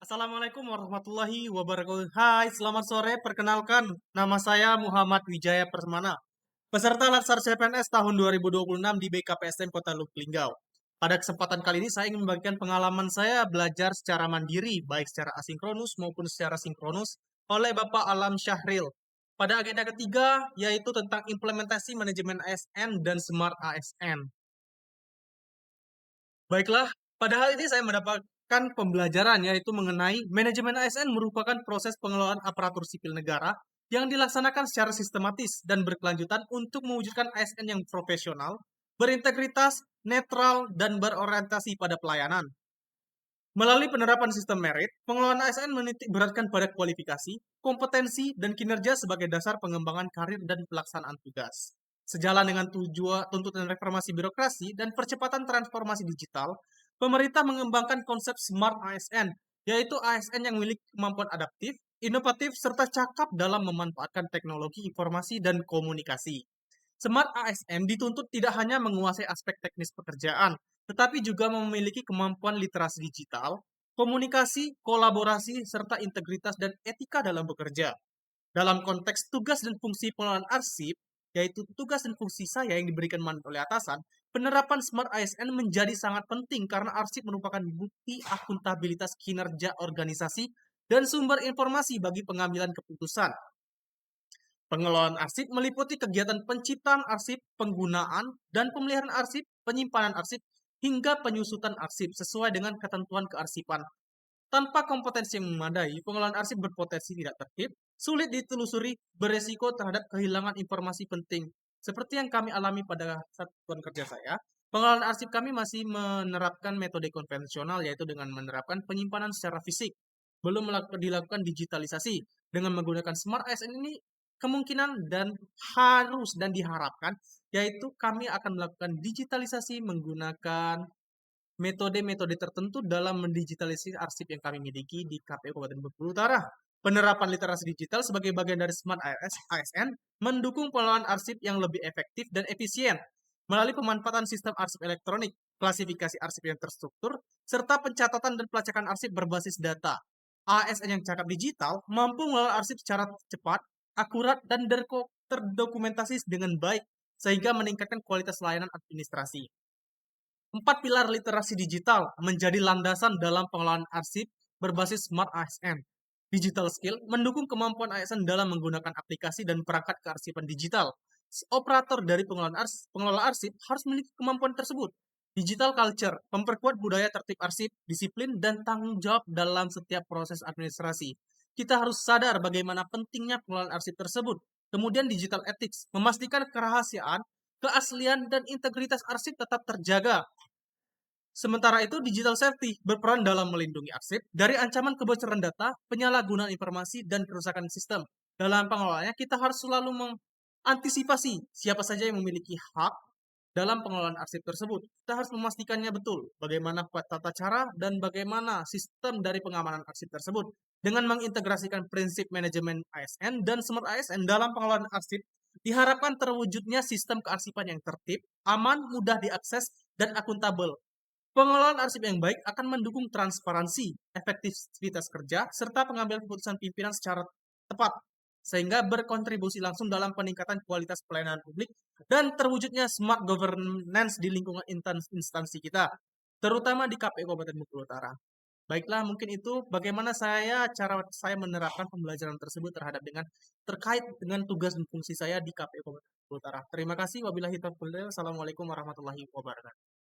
Assalamualaikum warahmatullahi wabarakatuh. Hai, selamat sore. Perkenalkan, nama saya Muhammad Wijaya Permana, peserta Latsar CPNS tahun 2026 di BKPSDM Kota Lubuk Linggau. Pada kesempatan kali ini, saya ingin membagikan pengalaman saya belajar secara mandiri, baik secara asinkronus maupun secara sinkronus, oleh Bapak Alam Syahril. Pada agenda ketiga, yaitu tentang implementasi manajemen ASN dan Smart ASN. Baiklah, pada hal ini saya mendapatkan pembelajaran yaitu mengenai manajemen ASN merupakan proses pengelolaan aparatur sipil negara yang dilaksanakan secara sistematis dan berkelanjutan untuk mewujudkan ASN yang profesional, berintegritas, netral, dan berorientasi pada pelayanan. Melalui penerapan sistem merit, pengelolaan ASN menitik beratkan pada kualifikasi, kompetensi, dan kinerja sebagai dasar pengembangan karir dan pelaksanaan tugas. Sejalan dengan tujuan tuntutan reformasi birokrasi dan percepatan transformasi digital, pemerintah mengembangkan konsep Smart ASN, yaitu ASN yang memiliki kemampuan adaptif, inovatif, serta cakap dalam memanfaatkan teknologi informasi dan komunikasi. Smart ASN dituntut tidak hanya menguasai aspek teknis pekerjaan, tetapi juga memiliki kemampuan literasi digital, komunikasi, kolaborasi, serta integritas dan etika dalam bekerja. Dalam konteks tugas dan fungsi pengelolaan arsip, yaitu tugas dan fungsi saya yang diberikan mandat oleh atasan, penerapan Smart ASN menjadi sangat penting karena arsip merupakan bukti akuntabilitas kinerja organisasi dan sumber informasi bagi pengambilan keputusan. Pengelolaan arsip meliputi kegiatan penciptaan arsip, penggunaan, dan pemeliharaan arsip, penyimpanan arsip, hingga penyusutan arsip sesuai dengan ketentuan kearsipan. Tanpa kompetensi yang memadai, pengelolaan arsip berpotensi tidak tertib, sulit ditelusuri, beresiko terhadap kehilangan informasi penting. Seperti yang kami alami pada satuan kerja saya, pengelolaan arsip kami masih menerapkan metode konvensional, yaitu dengan menerapkan penyimpanan secara fisik. Belum dilakukan digitalisasi. Dengan menggunakan Smart ASN ini, kemungkinan dan harus dan diharapkan, yaitu kami akan melakukan digitalisasi menggunakan metode-metode tertentu dalam mendigitalisasi arsip yang kami miliki di KPU Kabupaten Bengkulu Utara. Penerapan literasi digital sebagai bagian dari Smart ASN mendukung pengelolaan arsip yang lebih efektif dan efisien melalui pemanfaatan sistem arsip elektronik, klasifikasi arsip yang terstruktur, serta pencatatan dan pelacakan arsip berbasis data. ASN yang cakap digital mampu mengelola arsip secara cepat, akurat, dan terdokumentasi dengan baik, sehingga meningkatkan kualitas layanan administrasi. 4 pilar literasi digital menjadi landasan dalam pengelolaan arsip berbasis Smart ASN. Digital skill mendukung kemampuan ASN dalam menggunakan aplikasi dan perangkat kearsipan digital. Operator dari pengelola arsip harus memiliki kemampuan tersebut. Digital culture memperkuat budaya tertib arsip, disiplin, dan tanggung jawab dalam setiap proses administrasi. Kita harus sadar bagaimana pentingnya pengelolaan arsip tersebut. Kemudian digital ethics memastikan kerahasiaan, keaslian, dan integritas arsip tetap terjaga. Sementara itu, digital safety berperan dalam melindungi arsip dari ancaman kebocoran data, penyalahgunaan informasi, dan kerusakan sistem. Dalam pengelolaannya, kita harus selalu mengantisipasi siapa saja yang memiliki hak dalam pengelolaan arsip tersebut. Kita harus memastikannya betul bagaimana tata cara dan bagaimana sistem dari pengamanan arsip tersebut. Dengan mengintegrasikan prinsip manajemen ASN dan Smart ASN dalam pengelolaan arsip, diharapkan terwujudnya sistem kearsipan yang tertib, aman, mudah diakses, dan akuntabel. Pengelolaan arsip yang baik akan mendukung transparansi, efektivitas kerja, serta pengambilan keputusan pimpinan secara tepat, sehingga berkontribusi langsung dalam peningkatan kualitas pelayanan publik dan terwujudnya smart governance di lingkungan instansi kita, terutama di KPU Kabupaten Bengkulu Utara. Baiklah, mungkin itu bagaimana cara saya menerapkan pembelajaran tersebut terkait dengan tugas dan fungsi saya di KPU Kabupaten Bengkulu Utara. Terima kasih. Wabillahi taufiq. Assalamualaikum warahmatullahi wabarakatuh.